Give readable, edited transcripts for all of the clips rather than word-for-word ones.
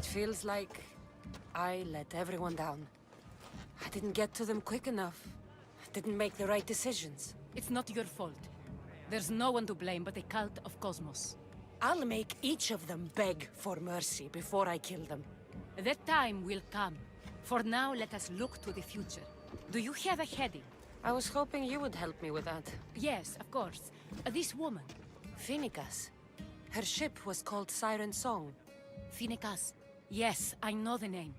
It feels like I let everyone down. I didn't get to them quick enough. Didn't make the right decisions. It's not your fault. There's no one to blame but the cult of Cosmos. I'll make each of them beg for mercy before I kill them. That time will come. For now, let us look to the future. Do you have a heading? I was hoping you would help me with that. Yes, of course. This woman. Phoenicas. Her ship was called Siren Song. Phoenicas. Yes, I know the name.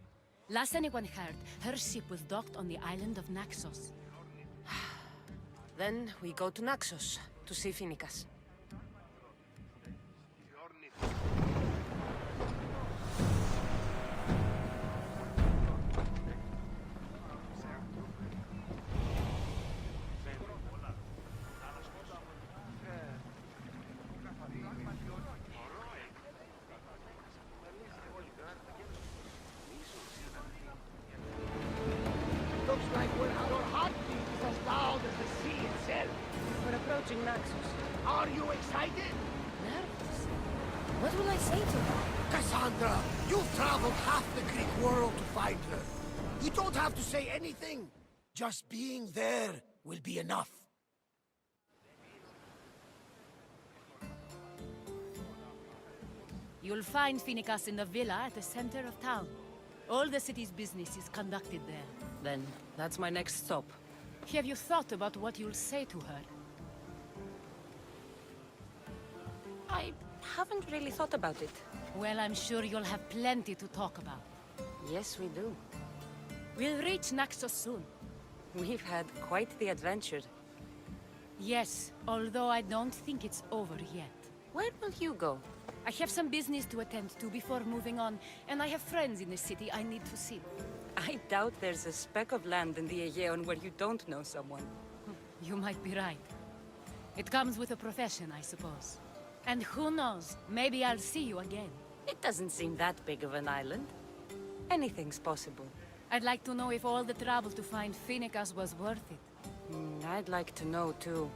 Last anyone heard, her ship was docked on the island of Naxos. Then we go to Naxos to see Phoenicas. Looks like our heartbeat is as loud as the sea itself. We're approaching Naxos. Are you excited? Nervous? What will I say to her? Cassandra, you've traveled half the Greek world to find her. You don't have to say anything. Just being there will be enough. You'll find Phoenicas in the villa at the center of town. All the city's business is conducted there. Then, that's my next stop. Have you thought about what you'll say to her? I haven't really thought about it. Well, I'm sure you'll have plenty to talk about. Yes, we do. We'll reach Naxos soon. We've had quite the adventure. Yes, although I don't think it's over yet. Where will you go? I have some business to attend to before moving on, and I have friends in the city I need to see. I doubt there's a speck of land in the Aegean where you don't know someone. You might be right. It comes with a profession, I suppose. And who knows, maybe I'll see you again. It doesn't seem that big of an island. Anything's possible. I'd like to know if all the trouble to find Phoenicas was worth it. I'd like to know too.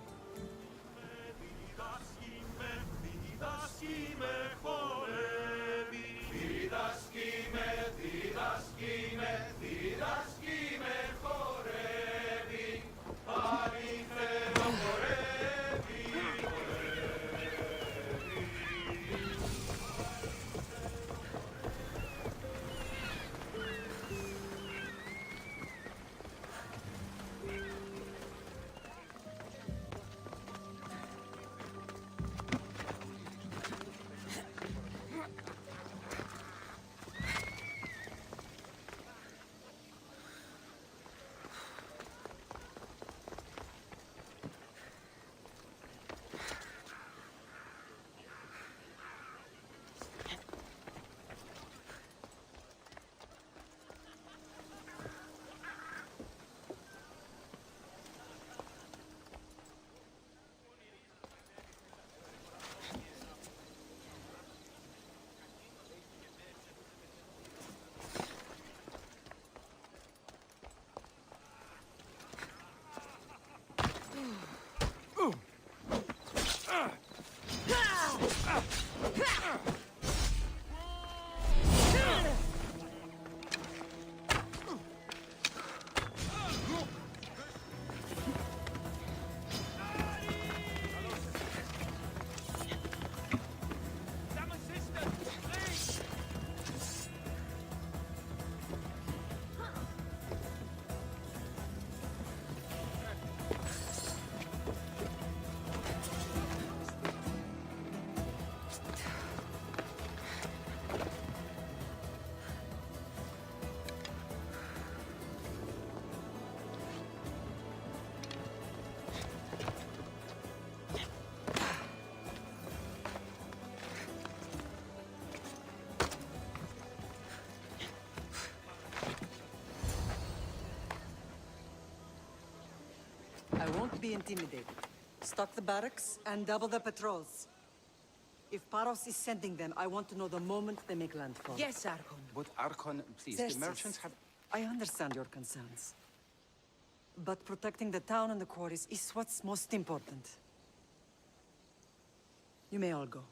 I won't be intimidated. Stock the barracks and double the patrols. If Paros is sending them, I want to know the moment they make landfall. Yes, Archon. But Archon, please, Xerxes, the merchants have... I understand your concerns. But protecting the town and the quarries is what's most important. You may all go.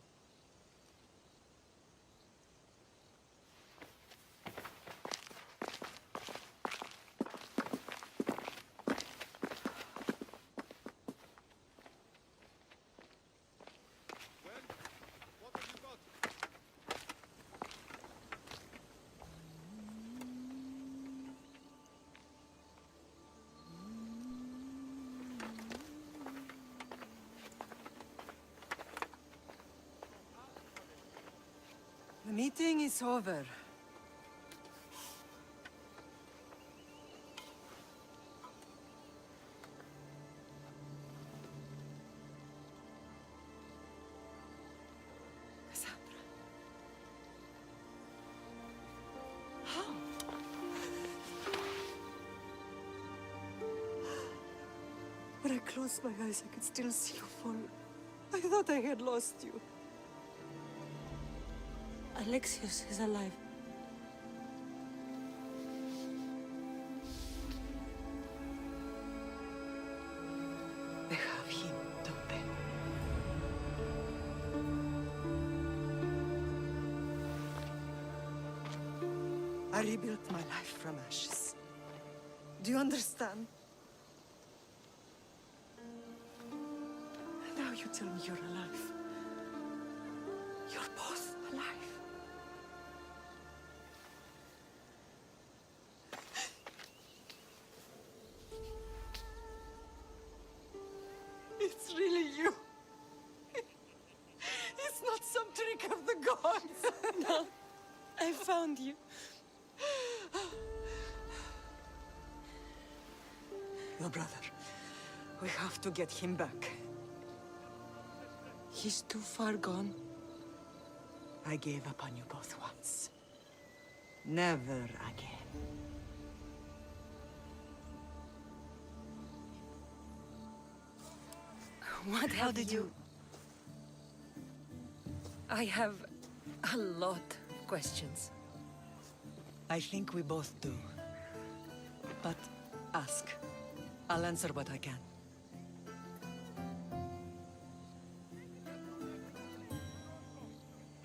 meeting is over. Cassandra. How? When I closed my eyes, I could still see you fall. I thought I had lost you. Alexios is alive. They have him, don't they? I rebuilt my life from ashes. Do you understand? Now you tell me you're alive. You're both alive. It's really you. It's not some trick of the gods. No, I found you. Your brother. We have to get him back. He's too far gone. I gave up on you both once. Never again. What How have did you... I have a lot of questions. I think we both do. But ask. I'll answer what I can.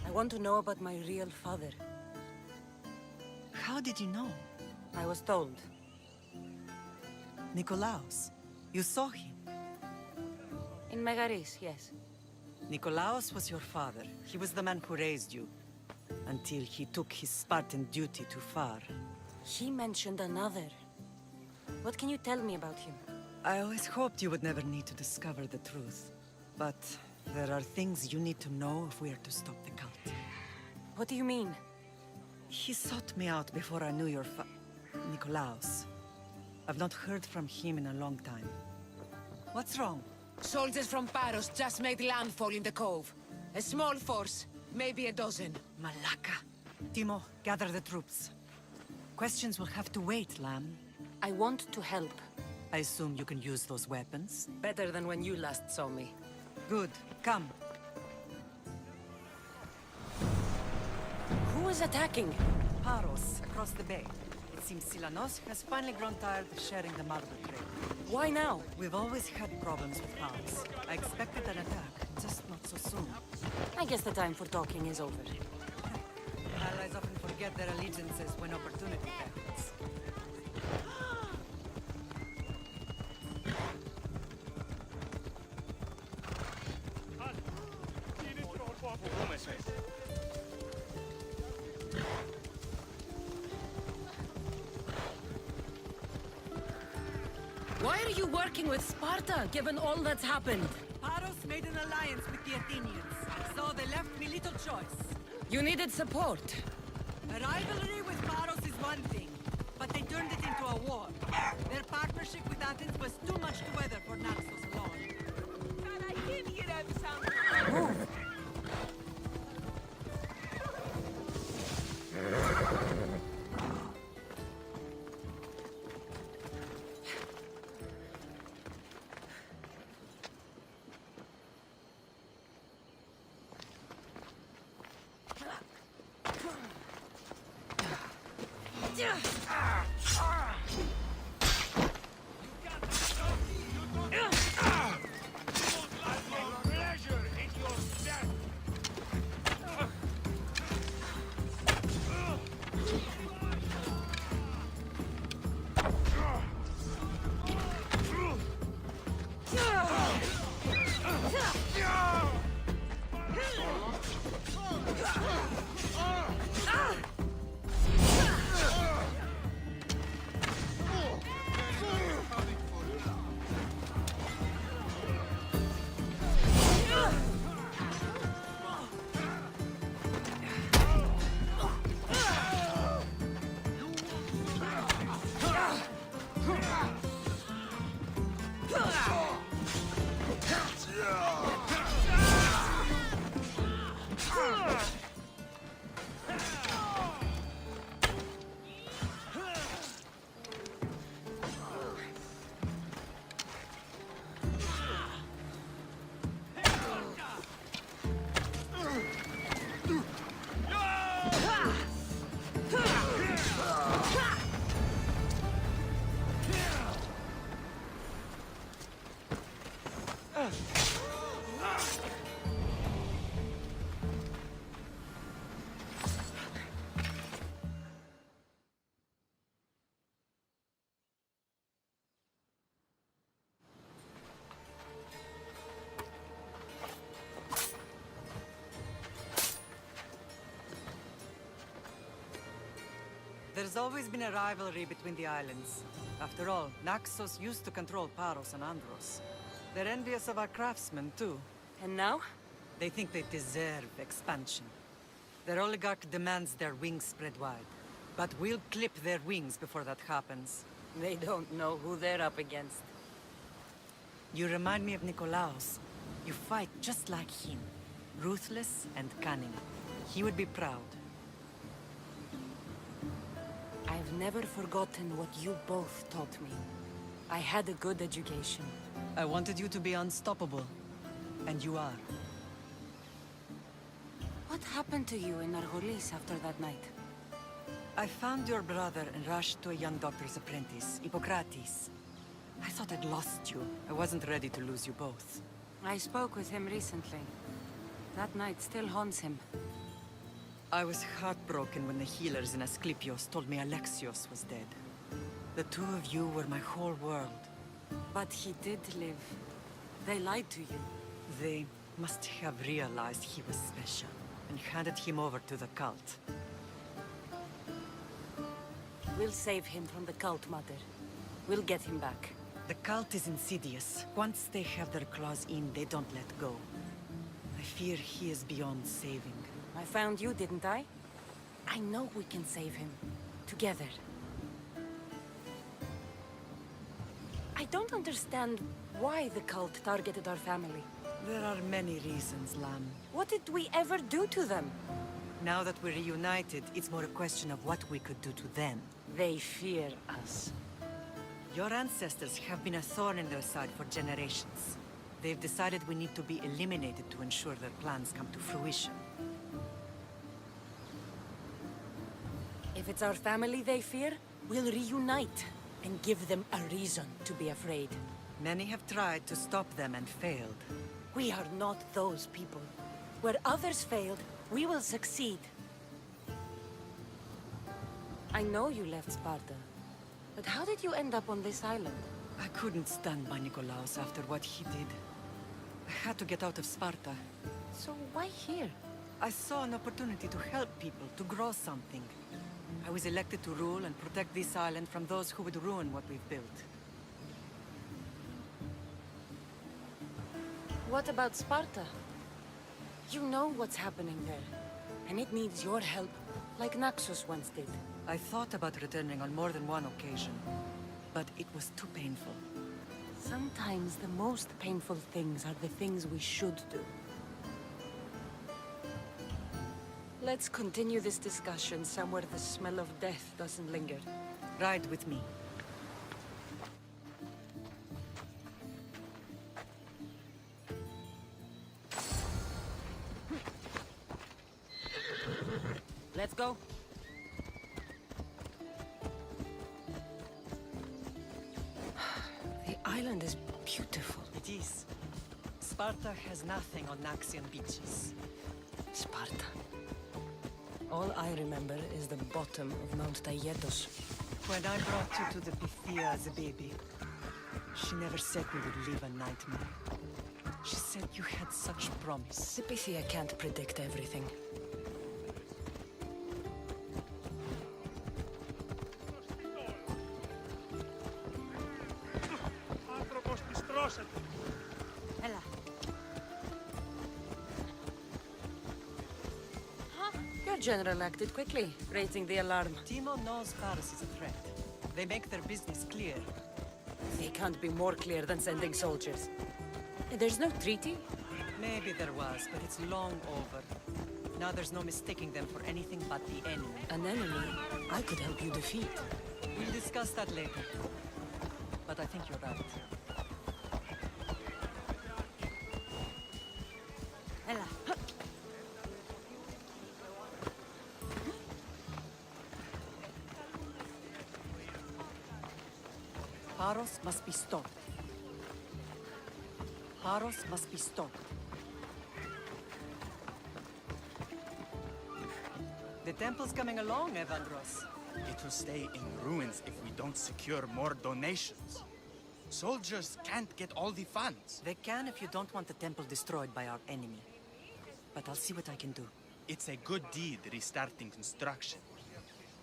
I want to know about my real father. How did you know? I was told. Nikolaos. You saw him. In Megaris, yes. Nikolaos was your father. He was the man who raised you. Until he took his Spartan duty too far. He mentioned another. What can you tell me about him? I always hoped you would never need to discover the truth. But there are things you need to know if we are to stop the cult. What do you mean? He sought me out before I knew your Nikolaos. I've not heard from him in a long time. What's wrong? Soldiers from Paros just made landfall in the cove. A small force, maybe a dozen. Malaka. Timo, gather the troops. Questions will have to wait, Lamb. I want to help. I assume you can use those weapons? Better than when you last saw me. Good. Come. Who is attacking? Paros, across the bay. It seems Silanos has finally grown tired of sharing the marble trade. Why now? We've always had problems with Paros. I expected an attack, just not so soon. I guess the time for talking is over. Allies often forget their allegiances when opportunity happens. Why are you working with Sparta, given all that's happened? Paros made an alliance with the Athenians, so they left me little choice. You needed support. A rivalry with Paros is one thing, but they turned it into a war. Their partnership with Athens was too much to weather for Naxos alone. Move. There's always been a rivalry between the islands. After all, Naxos used to control Paros and Andros. They're envious of our craftsmen, too. And now? They think they deserve expansion. Their oligarch demands their wings spread wide. But we'll clip their wings before that happens. They don't know who they're up against. You remind me of Nikolaos. You fight just like him. Ruthless and cunning. He would be proud. I've never forgotten what you both taught me. I had a good education. I wanted you to be unstoppable. And you are. What happened to you in Argolis after that night? I found your brother and rushed to a young doctor's apprentice, Hippocrates. I thought I'd lost you. I wasn't ready to lose you both. I spoke with him recently. That night still haunts him. I was heartbroken when the healers in Asclepios told me Alexios was dead. The two of you were my whole world. But he did live. They lied to you. They must have realized he was special and handed him over to the cult. We'll save him from the cult, Mother. We'll get him back. The cult is insidious. Once they have their claws in, they don't let go. I fear he is beyond saving. I found you, didn't I? I know we can save him. Together. I don't understand why the cult targeted our family. There are many reasons, Lam. What did we ever do to them? Now that we're reunited, it's more a question of what we could do to them. They fear us. Your ancestors have been a thorn in their side for generations. They've decided we need to be eliminated to ensure their plans come to fruition. If it's our family they fear, we'll reunite and give them a reason to be afraid. Many have tried to stop them and failed. We are not those people. Where others failed, we will succeed. I know you left Sparta, but how did you end up on this island? I couldn't stand by Nikolaos after what he did. I had to get out of Sparta. So why here? I saw an opportunity to help people, to grow something. I was elected to rule and protect this island from those who would ruin what we've built. What about Sparta? You know what's happening there, and it needs your help, like Naxos once did. I thought about returning on more than one occasion, but it was too painful. Sometimes the most painful things are the things we should do. Let's continue this discussion somewhere the smell of death doesn't linger. Ride with me. Let's go. The island is beautiful. It is. Sparta has nothing on Naxian beaches. Sparta. All I remember is the bottom of Mount Taygetos. When I brought you to the Pythia as a baby, she never said we would live a nightmare. She said you had such promise. The Pythia can't predict everything. Ella. Your general acted quickly, raising the alarm. Timo knows Paris is a threat. They make their business clear. They can't be more clear than sending soldiers. There's no treaty? Maybe there was, but it's long over. Now there's no mistaking them for anything but the enemy. An enemy I could help you defeat. We'll discuss that later. But I think you're right. Ella. Paros must be stopped. Paros must be stopped. The temple's coming along, Evandros. It will stay in ruins if we don't secure more donations. Soldiers can't get all the funds. They can if you don't want the temple destroyed by our enemy. But I'll see what I can do. It's a good deed restarting construction.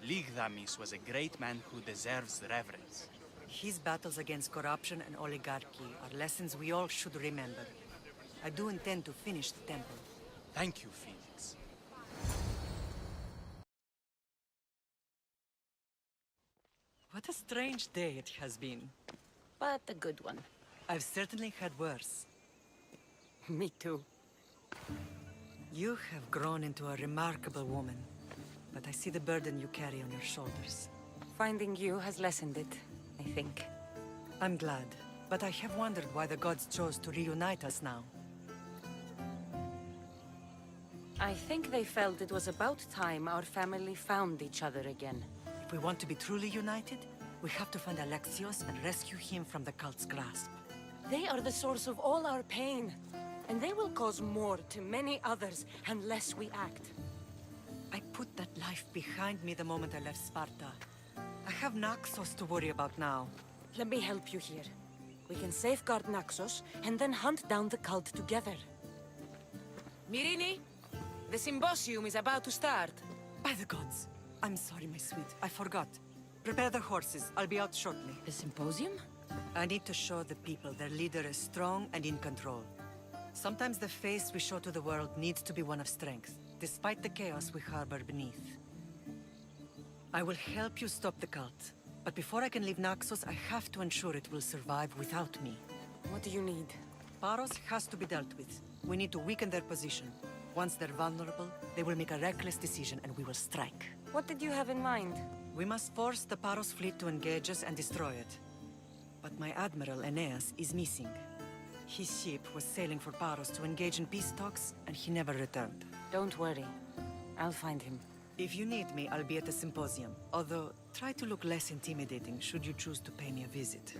Ligdamis was a great man who deserves reverence. His battles against corruption and oligarchy are lessons we all should remember. I do intend to finish the temple. Thank you, Phoenix. What a strange day it has been. But a good one. I've certainly had worse. Me too. You have grown into a remarkable woman, but I see the burden you carry on your shoulders. Finding you has lessened it, I think. I'm glad, but I have wondered why the gods chose to reunite us now. I think they felt it was about time our family found each other again. If we want to be truly united, we have to find Alexios and rescue him from the cult's grasp. They are the source of all our pain, and they will cause more to many others unless we act. I put that life behind me the moment I left Sparta. I have Naxos to worry about now. Let me help you here. We can safeguard Naxos and then hunt down the cult together. Myrrine, the symposium is about to start. By the gods! I'm sorry, my sweet. I forgot. Prepare the horses. I'll be out shortly. The symposium? I need to show the people their leader is strong and in control. Sometimes the face we show to the world needs to be one of strength, despite the chaos we harbor beneath. I will help you stop the cult, but before I can leave Naxos, I have to ensure it will survive without me. What do you need? Paros has to be dealt with. We need to weaken their position. Once they're vulnerable, they will make a reckless decision and we will strike. What did you have in mind? We must force the Paros fleet to engage us and destroy it. But my admiral, Aeneas, is missing. His ship was sailing for Paros to engage in peace talks, and he never returned. Don't worry. I'll find him. If you need me, I'll be at the symposium. Although, try to look less intimidating should you choose to pay me a visit.